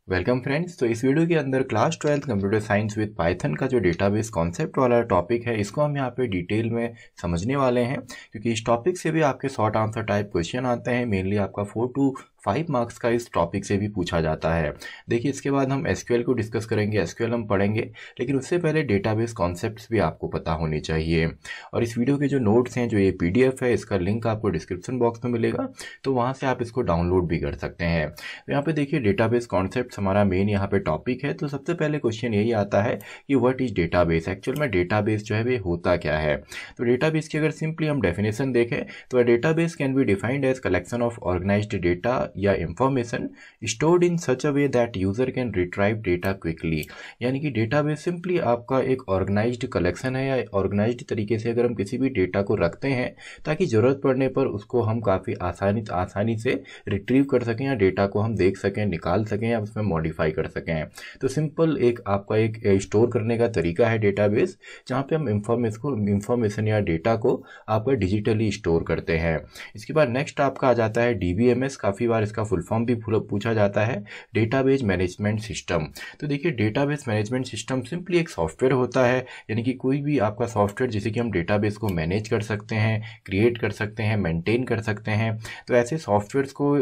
Welcome friends. तो इस video के अंदर class 12th computer science with Python का जो डेटाबेस कॉन्सेप्ट वाला टॉपिक है, इसको हम यहाँ पे डिटेल में समझने वाले हैं, क्योंकि इस टॉपिक से भी आपके शॉर्ट आंसर टाइप क्वेश्चन आते हैं। मेनली आपका 4 to 5 मार्क्स का इस टॉपिक से भी पूछा जाता है। देखिए, इसके बाद हम एसक्यूएल को डिस्कस करेंगे, एसक्यूएल हम पढ़ेंगे, लेकिन उससे पहले डेटाबेस कॉन्सेप्ट्स भी आपको पता होने चाहिए। और इस वीडियो के जो नोट्स हैं, जो ये पीडीएफ है, इसका लिंक आपको डिस्क्रिप्शन बॉक्स में मिलेगा, तो वहाँ से आप इसको डाउनलोड भी कर सकते हैं। तो यहाँ पे देखिए, डेटाबेस कॉन्सेप्ट हमारा मेन यहाँ पे टॉपिक है। तो सबसे पहले क्वेश्चन यही आता है कि व्हाट इज डेटाबेस। एक्चुअल में डेटाबेस जो है वे होता क्या है। तो डेटाबेस की अगर सिंपली हम डेफिनेशन देखें तो database can be defined as collection of organised data या information stored in such a way that user can retrieve data quickly. यानी कि डेटाबेस सिंपली आपका एक ऑर्गेनाइज्ड कलेक्शन है, या ऑर्गेनाइज्ड तरीके से अगर हम किसी भी डेटा को रखते हैं ताकि ज़रूरत पड़ने पर उसको हम काफ़ी आसानी से रिट्रीव कर सकें, या डेटा को हम देख सकें, निकाल सकें, या उसमें मॉडिफाई कर सकें। तो सिंपल एक आपका एक स्टोर करने का तरीका है डेटाबेस, जहाँ पे हम इंफॉर्मेशन या डेटा को आपका डिजिटली स्टोर करते हैं। इसके बाद नेक्स्ट आपका आ जाता है डीबीएमएस। काफ़ी बार इसका फुल फॉर्म भी पूछा जाता है, डेटाबेस मैनेजमेंट सिस्टम। तो देखिए, डेटाबेस मैनेजमेंट सिस्टम सिंपली एक सॉफ्टवेयर होता है, यानी कि कोई भी आपका सॉफ्टवेयर जिसे कि हम डेटाबेस को मैनेज कर सकते हैं, क्रिएट कर सकते हैं, मेंटेन कर सकते हैं। तो ऐसे सॉफ्टवेयर्स को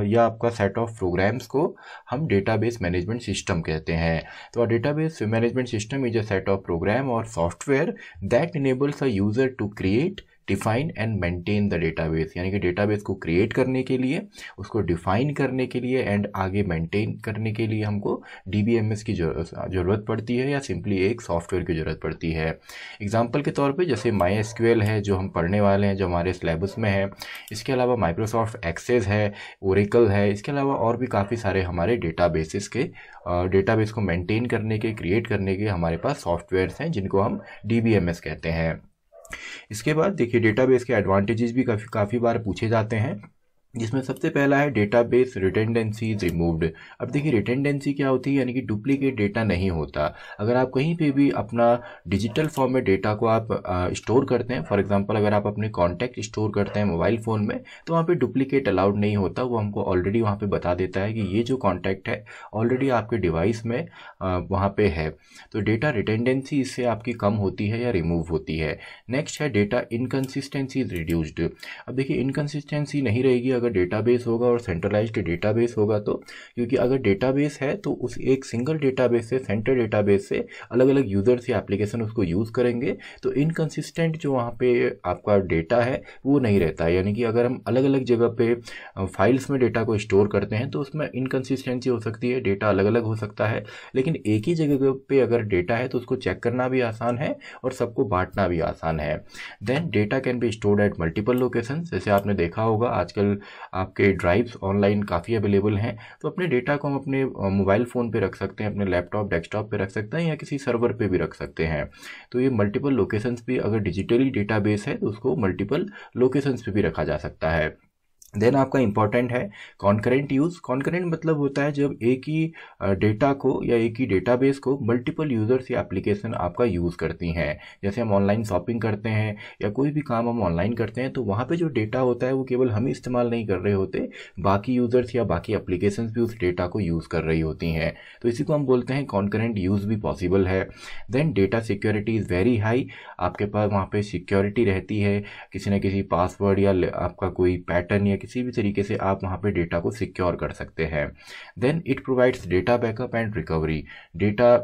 या आपका सेट ऑफ प्रोग्राम्स को हम डेटाबेस मैनेजमेंट सिस्टम कहते हैं। तो database management system is a set of program और software that enables a user to create, define and maintain the database. यानी कि डेटाबेस को क्रिएट करने के लिए, उसको डिफाइन करने के लिए एंड आगे मेंटेन करने के लिए हमको डीबीएमएस की ज़रूरत पड़ती है, या सिंपली एक सॉफ्टवेयर की ज़रूरत पड़ती है। एग्जांपल के तौर पे जैसे माई एसक्यूएल है, जो हम पढ़ने वाले हैं, जो हमारे सिलेबस में है। इसके अलावा माइक्रोसॉफ्ट एक्सेस है, ओरेकल है। इसके अलावा और भी काफ़ी सारे हमारे डेटाबेस को मेंटेन करने के, क्रिएट करने के हमारे पास सॉफ्टवेयर्स हैं, जिनको हम डीबीएमएस कहते हैं। इसके बाद देखिए, डेटाबेस के एडवांटेजेस भी काफ़ी बार पूछे जाते हैं, जिसमें सबसे पहला है डेटाबेस रिटेंडेंसी इज रिमूव्ड। अब देखिए, रिटेंडेंसी क्या होती है, यानी कि डुप्लीकेट डेटा नहीं होता। अगर आप कहीं पे भी अपना डिजिटल फॉर्म में डेटा को आप स्टोर करते हैं, फॉर एग्जांपल अगर आप अपने कॉन्टैक्ट स्टोर करते हैं मोबाइल फ़ोन में, तो वहाँ पे डुप्लीकेट अलाउड नहीं होता। वो हमको ऑलरेडी वहाँ पे बता देता है कि ये जो कॉन्टैक्ट है ऑलरेडी आपके डिवाइस में वहाँ पे है। तो डेटा रिटेंडेंसी इससे आपकी कम होती है या रिमूव होती है। नेक्स्ट है डेटा इनकन्सिस्टेंसी इज रिड्यूस्ड। अब देखिए, इनकन्सिस्टेंसी नहीं रहेगी अगर डेटाबेस होगा और सेंट्रलाइज्ड डेटाबेस होगा तो, क्योंकि अगर डेटाबेस है तो उस एक सिंगल डेटाबेस से, सेंट्रल डेटाबेस से अलग अलग यूजर्स या एप्लीकेशन उसको यूज़ करेंगे, तो इनकन्सिस्टेंट जो वहाँ पे आपका डेटा है वो नहीं रहता है। यानी कि अगर हम अलग अलग जगह पे फाइल्स में डेटा को स्टोर करते हैं तो उसमें इनकन्सिस्टेंसी हो सकती है, डेटा अलग अलग हो सकता है। लेकिन एक ही जगह पे अगर डेटा है तो उसको चेक करना भी आसान है और सबको बांटना भी आसान है। Then data can be stored at multiple location. जैसे आपने देखा होगा, आजकल आपके ड्राइव्स ऑनलाइन काफ़ी अवेलेबल हैं, तो अपने डेटा को हम अपने मोबाइल फ़ोन पे रख सकते हैं, अपने लैपटॉप डेस्कटॉप पे रख सकते हैं, या किसी सर्वर पे भी रख सकते हैं। तो ये मल्टीपल लोकेशंस पे अगर डिजिटली डेटाबेस है तो उसको मल्टीपल लोकेशंस पे भी रखा जा सकता है। देन आपका इंपॉर्टेंट है कॉन्करेंट यूज़। कॉन्करेंट मतलब होता है जब एक ही डेटा को या एक ही डेटाबेस को मल्टीपल यूज़र्स या एप्लीकेशन आपका यूज़ करती हैं। जैसे हम ऑनलाइन शॉपिंग करते हैं या कोई भी काम हम ऑनलाइन करते हैं, तो वहाँ पे जो डेटा होता है वो केवल हम ही इस्तेमाल नहीं कर रहे होते, बाकी यूज़र्स या बाकी एप्लीकेशंस भी उस डेटा को यूज़ कर रही होती हैं। तो इसी को हम बोलते हैं कॉन्करेंट यूज़ भी पॉसिबल है। Then data security is very high. आपके पास वहाँ पे सिक्योरिटी रहती है, किसी न किसी पासवर्ड या आपका कोई पैटर्न या किसी भी तरीके से आप वहाँ पे डेटा को सिक्योर कर सकते हैं। Then it provides data backup and recovery. Data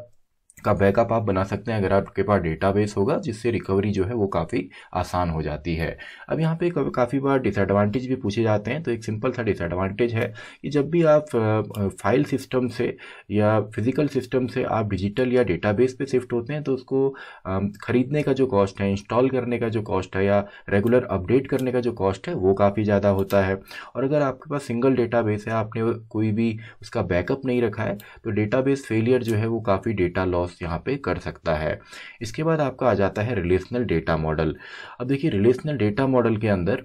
का बैकअप आप बना सकते हैं अगर आपके पास डेटाबेस होगा, जिससे रिकवरी जो है वो काफ़ी आसान हो जाती है। अब यहाँ पे काफ़ी बार डिसएडवांटेज भी पूछे जाते हैं। तो एक सिंपल सा डिसएडवांटेज है कि जब भी आप फाइल सिस्टम से या फिजिकल सिस्टम से आप डिजिटल या डेटाबेस पे शिफ्ट होते हैं, तो उसको ख़रीदने का जो कॉस्ट है, इंस्टॉल करने का जो कॉस्ट है, या रेगुलर अपडेट करने का जो कॉस्ट है, वो काफ़ी ज़्यादा होता है। और अगर आपके पास सिंगल डेटाबेस है, आपने कोई भी उसका बैकअप नहीं रखा है, तो डेटाबेस फेलियर जो है वो काफ़ी डेटा लॉस यहाँ पे कर सकता है। इसके बाद आपका आ जाता है रिलेशनल डेटा मॉडल। अब देखिए, रिलेशनल डेटा मॉडल के अंदर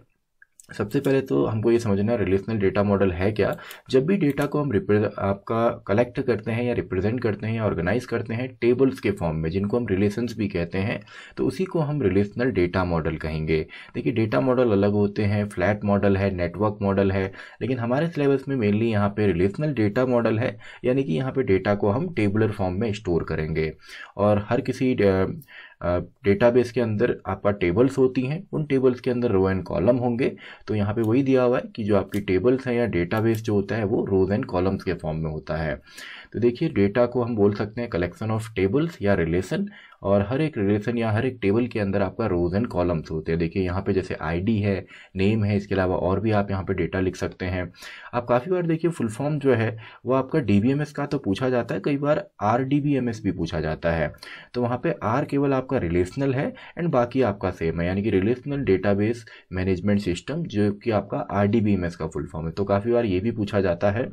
सबसे पहले तो हमको ये समझना है रिलेशनल डेटा मॉडल है क्या। जब भी डेटा को हम आपका कलेक्ट करते हैं या रिप्रेजेंट करते हैं या ऑर्गेनाइज करते हैं टेबल्स के फॉर्म में, जिनको हम रिलेशंस भी कहते हैं, तो उसी को हम रिलेशनल डेटा मॉडल कहेंगे। देखिए डेटा मॉडल अलग होते हैं, फ्लैट मॉडल है, नेटवर्क मॉडल है, लेकिन हमारे सिलेबस में मेनली यहाँ पे रिलेशनल डेटा मॉडल है, यानी कि यहाँ पे डेटा को हम टेबलर फॉर्म में स्टोर करेंगे। और हर किसी डेटाबेस के अंदर आपका टेबल्स होती हैं, उन टेबल्स के अंदर रो एंड कॉलम होंगे। तो यहाँ पे वही दिया हुआ है कि जो आपकी टेबल्स हैं या डेटाबेस जो होता है वो रोज एंड कॉलम्स के फॉर्म में होता है। तो देखिए डेटा को हम बोल सकते हैं कलेक्शन ऑफ टेबल्स या रिलेशन, और हर एक रिलेशन या हर एक टेबल के अंदर आपका रोज एंड कॉलम्स होते हैं। देखिए यहाँ पे जैसे आईडी है, नेम है, इसके अलावा और भी आप यहाँ पे डेटा लिख सकते हैं। आप काफ़ी बार देखिए फुल फॉर्म जो है वो आपका डीबीएमएस का तो पूछा जाता है, कई बार आरडीबीएमएस भी पूछा जाता है। तो वहाँ पे आर केवल आपका रिलेशनल है एंड बाकी आपका सेम है, यानी कि रिलेशनल डेटाबेस मैनेजमेंट सिस्टम, जो कि आपका आरडीबीएमएस का फुल फॉर्म है। तो काफ़ी बार ये भी पूछा जाता है।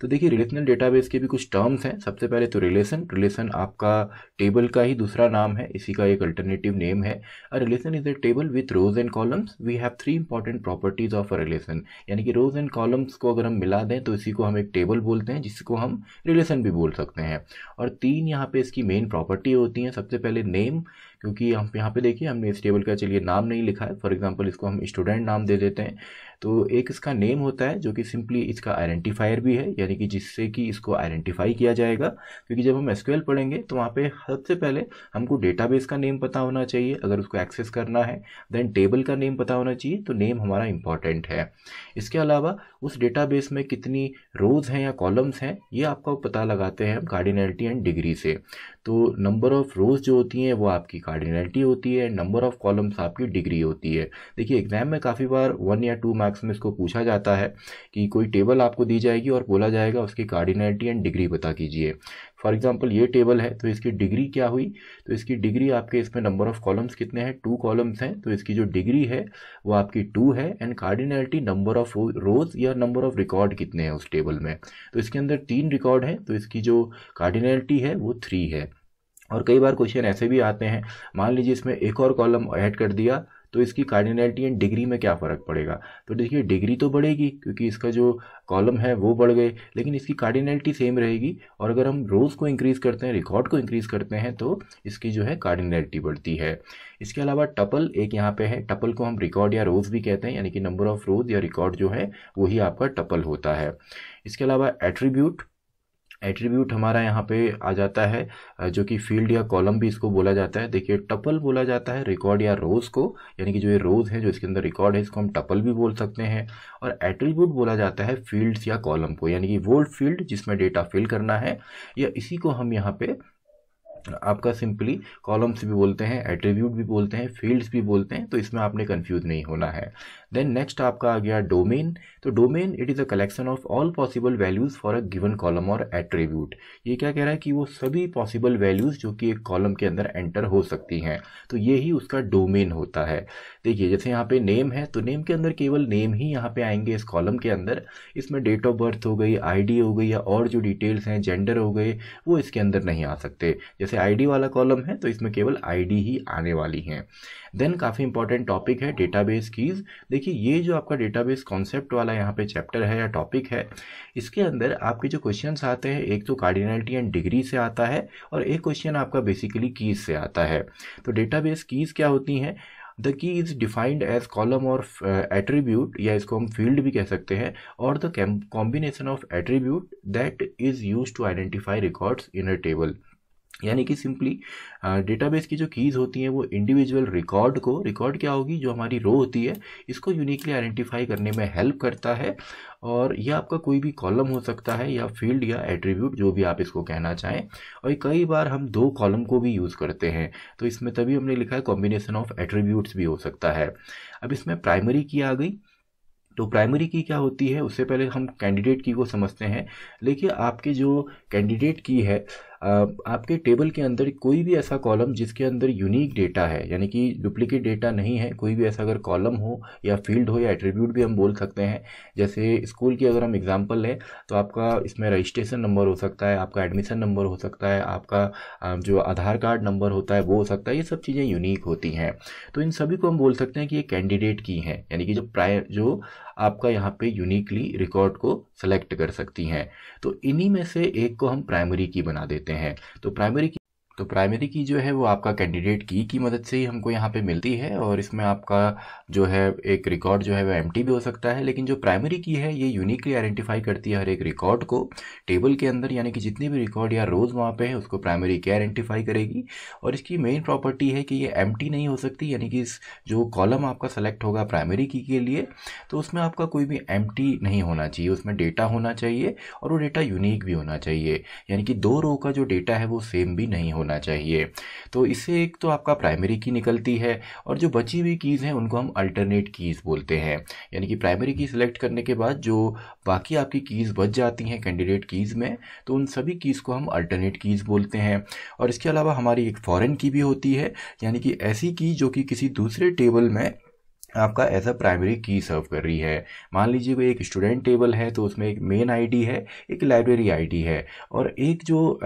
तो देखिए रिलेशनल डेटाबेस के भी कुछ टर्म्स हैं। सबसे पहले तो रिलेशन आपका टेबल का ही दूसरा नाम है, इसी का एक अल्टरनेटिव नेम है। A relation is a table with rows and columns. We have 3 important properties of a relation, यानी कि रोज एंड कॉलम्स को अगर हम मिला दें तो इसी को हम एक टेबल बोलते हैं, जिसको हम रिलेशन भी बोल सकते हैं। और 3 यहाँ पे इसकी मेन प्रॉपर्टी होती हैं। सबसे पहले नेम, क्योंकि हम यहाँ पे देखिए हमने इस टेबल का चलिए नाम नहीं लिखा है, फॉर एग्जांपल इसको हम स्टूडेंट नाम दे देते हैं। तो एक इसका नेम होता है जो कि सिंपली इसका आइडेंटिफायर भी है, यानी कि जिससे कि इसको आइडेंटिफाई किया जाएगा। क्योंकि जब हम एसक्यूएल पढ़ेंगे तो वहाँ पे सबसे पहले हमको डेटाबेस का नेम पता होना चाहिए अगर उसको एक्सेस करना है, देन टेबल का नेम पता होना चाहिए, तो नेम हमारा इंपॉर्टेंट है। इसके अलावा उस डेटाबेस में कितनी रोज हैं या कॉलम्स हैं ये आपको पता लगाते हैं हम कार्डिनैलिटी एंड डिग्री से। तो नंबर ऑफ रोज जो होती हैं वो आपकी कार्डिनैलिटी होती है, नंबर ऑफ कॉलम्स आपकी डिग्री होती है। देखिए एग्जाम में काफ़ी बार 1 या 2 मार्क्स में इसको पूछा जाता है कि कोई टेबल आपको दी जाएगी और बोला जाएगा उसकी कार्डिनैलिटी एंड डिग्री बता कीजिए। फॉर एग्जांपल ये टेबल है तो इसकी डिग्री क्या हुई, तो इसकी डिग्री आपके इसमें नंबर ऑफ कॉलम्स कितने हैं, 2 कॉलम्स हैं, तो इसकी जो डिग्री है वो आपकी 2 है। एंड कार्डिनैलिटी नंबर ऑफ रोज या नंबर ऑफ रिकॉर्ड कितने हैं उस टेबल में, तो इसके अंदर 3 रिकॉर्ड हैं, तो इसकी जो कार्डिनैलिटी है वो 3 है। और कई बार क्वेश्चन ऐसे भी आते हैं, मान लीजिए इसमें एक और कॉलम ऐड कर दिया तो इसकी कार्डिनैलिटी एंड डिग्री में क्या फ़र्क पड़ेगा। तो देखिए डिग्री तो बढ़ेगी क्योंकि इसका जो कॉलम है वो बढ़ गए, लेकिन इसकी कार्डिनैलिटी सेम रहेगी। और अगर हम रोज़ को इंक्रीज़ करते हैं, रिकॉर्ड को इंक्रीज़ करते हैं, तो इसकी जो है कार्डिनैलिटी बढ़ती है। इसके अलावा टपल एक यहाँ पे है, टपल को हम रिकॉर्ड या रोज़ भी कहते हैं, यानी कि नंबर ऑफ रोज़ या रिकॉर्ड जो है वही आपका टपल होता है। इसके अलावा एट्रीब्यूट हमारा यहाँ पे आ जाता है, जो कि फील्ड या कॉलम भी इसको बोला जाता है। देखिए टपल बोला जाता है रिकॉर्ड या रोज़ को, यानी कि जो ये रोज़ है जो इसके अंदर रिकॉर्ड है इसको हम टपल भी बोल सकते हैं। और एट्रीब्यूट बोला जाता है फील्ड्स या कॉलम को, यानी कि वो फील्ड जिसमें डेटा फिल करना है, या इसी को हम यहाँ पे आपका सिंपली कॉलम्स भी बोलते हैं, एट्रीब्यूट भी बोलते हैं, फील्ड्स भी बोलते हैं। तो इसमें आपने कंफ्यूज नहीं होना है। देन नेक्स्ट आपका आ गया डोमेन। तो domain it is a collection of all possible values for a given column और एट्रीब्यूट। ये क्या कह रहा है कि वो सभी पॉसिबल वैल्यूज़ जो कि एक कॉलम के अंदर एंटर हो सकती हैं, तो ये ही उसका डोमेन होता है। देखिए जैसे यहाँ पे नेम है तो नेम के अंदर केवल नेम ही यहाँ पे आएंगे इस कॉलम के अंदर। इसमें डेट ऑफ बर्थ हो गई, आईडी हो गई, या और जो डिटेल्स हैं जेंडर हो गए, वो इसके अंदर नहीं आ सकते। जैसे आईडी वाला कॉलम है तो इसमें केवल आईडी ही आने वाली हैं। देन काफ़ी इंपॉर्टेंट टॉपिक है डेटाबेस कीज़। देखिए ये जो आपका डेटाबेस कॉन्सेप्ट वाला यहाँ पे चैप्टर है या टॉपिक है, इसके अंदर आपके जो क्वेश्चंस आते हैं एक तो कार्डिनैलिटी एंड डिग्री से आता है, और एक क्वेश्चन आपका बेसिकली कीज़ से आता है। तो डेटाबेस कीज़ क्या होती हैं? The key is defined as column और एट्रीब्यूट, या इसको हम फील्ड भी कह सकते हैं, और the combination of attribute that is use to identify records in a table. यानी कि सिंपली डेटाबेस की जो कीज़ होती हैं वो इंडिविजुअल रिकॉर्ड क्या होगी, जो हमारी रो होती है, इसको यूनिकली आइडेंटिफाई करने में हेल्प करता है। और यह आपका कोई भी कॉलम हो सकता है या फील्ड या एट्रीब्यूट, जो भी आप इसको कहना चाहें। और कई बार हम 2 कॉलम को भी यूज़ करते हैं, तो इसमें तभी हमने लिखा है कॉम्बिनेशन ऑफ एट्रीब्यूट्स भी हो सकता है। अब इसमें प्राइमरी की आ गई। तो प्राइमरी की क्या होती है, उससे पहले हम कैंडिडेट की को समझते हैं। देखिए आपके जो कैंडिडेट की है, आपके टेबल के अंदर कोई भी ऐसा कॉलम जिसके अंदर यूनिक डेटा है, यानी कि डुप्लीकेट डेटा नहीं है, कोई भी ऐसा अगर कॉलम हो या फील्ड हो या एट्रीब्यूट भी हम बोल सकते हैं, जैसे स्कूल की अगर हम एग्जांपल लें तो आपका इसमें रजिस्ट्रेशन नंबर हो सकता है, आपका एडमिशन नंबर हो सकता है, आपका जो आधार कार्ड नंबर होता है वो हो सकता है, ये सब चीज़ें यूनिक होती हैं। तो इन सभी को हम बोल सकते हैं कि ये कैंडिडेट की हैं, यानी कि जो आपका यहाँ पे यूनिकली रिकॉर्ड को सेलेक्ट कर सकती हैं। तो इन्हीं में से एक को हम प्राइमरी की बना देते हैं। तो प्राइमरी की जो है वो आपका कैंडिडेट की मदद से ही हमको यहाँ पे मिलती है, और इसमें आपका जो है एक रिकॉर्ड जो है वो एम्प्टी भी हो सकता है, लेकिन जो प्राइमरी की है ये यूनिकली आइडेंटिफाई करती है हर एक रिकॉर्ड को टेबल के अंदर, यानी कि जितनी भी रिकॉर्ड या रोज़ वहाँ पे है उसको प्राइमरी की आइडेंटिफाई करेगी। और इसकी मेन प्रॉपर्टी है कि ये एम्प्टी नहीं हो सकती, यानी कि जो कॉलम आपका सेलेक्ट होगा प्राइमरी की के लिए तो उसमें आपका कोई भी एम्प्टी नहीं होना चाहिए, उसमें डेटा होना चाहिए और वो डेटा यूनिक भी होना चाहिए, यानी कि 2 रो का जो डेटा है वो सेम भी नहीं होना चाहिए। तो इससे एक तो आपका प्राइमरी की निकलती है, और जो बची हुई कीज़ हैं उनको हम अल्टरनेट कीज़ बोलते हैं, यानी कि प्राइमरी की सिलेक्ट करने के बाद जो बाकी आपकी कीज़ बच जाती हैं कैंडिडेट कीज़ में, तो उन सभी कीज़ को हम अल्टरनेट कीज़ बोलते हैं। और इसके अलावा हमारी एक फॉरेन की भी होती है, यानी कि ऐसी की जो कि किसी दूसरे टेबल में आपका एज अ प्राइमरी की सर्व कर रही है। मान लीजिए कोई एक स्टूडेंट टेबल है तो उसमें एक मेन आईडी है, एक लाइब्रेरी आईडी है, और एक जो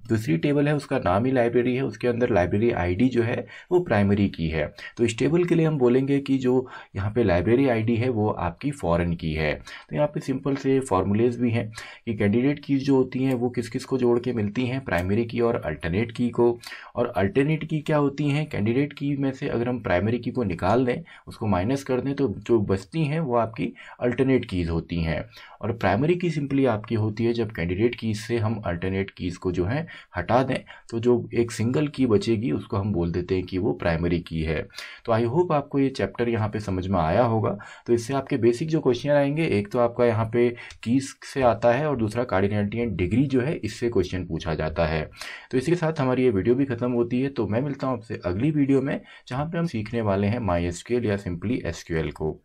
दूसरी टेबल है उसका नाम ही लाइब्रेरी है, उसके अंदर लाइब्रेरी आईडी जो है वो प्राइमरी की है। तो इस टेबल के लिए हम बोलेंगे कि जो यहाँ पे लाइब्रेरी आईडी है वो आपकी फॉरेन की है। तो यहाँ पे सिंपल से फॉर्मूलेज भी हैं कि कैंडिडेट कीज जो होती हैं वो किस किस को जोड़ के मिलती हैं, प्राइमरी की और अल्टरनेट की को। और अल्टरनेट की क्या होती हैं, कैंडिडेट की में से अगर हम प्राइमरी की को निकाल दें, उसको माइनस कर दें, तो जो बचती हैं वो आपकी अल्टरनेट कीज़ होती हैं। और प्राइमरी की सिंपली आपकी होती है जब कैंडिडेट कीज़ से हम अल्टरनेट कीज़ को जो है हटा दें, तो जो एक सिंगल की बचेगी उसको हम बोल देते हैं कि वो प्राइमरी की है। तो आई होप आपको ये चैप्टर यहाँ पे समझ में आया होगा। तो इससे आपके बेसिक जो क्वेश्चन आएंगे, एक तो आपका यहाँ पे कीज़ से आता है, और दूसरा कार्डिनैलिटी एंड डिग्री जो है इससे क्वेश्चन पूछा जाता है। तो इसी के साथ हमारी ये वीडियो भी खत्म होती है। तो मैं मिलता हूँ आपसे अगली वीडियो में, जहाँ पे हम सीखने वाले हैं MySQL या सिंपली SQL को।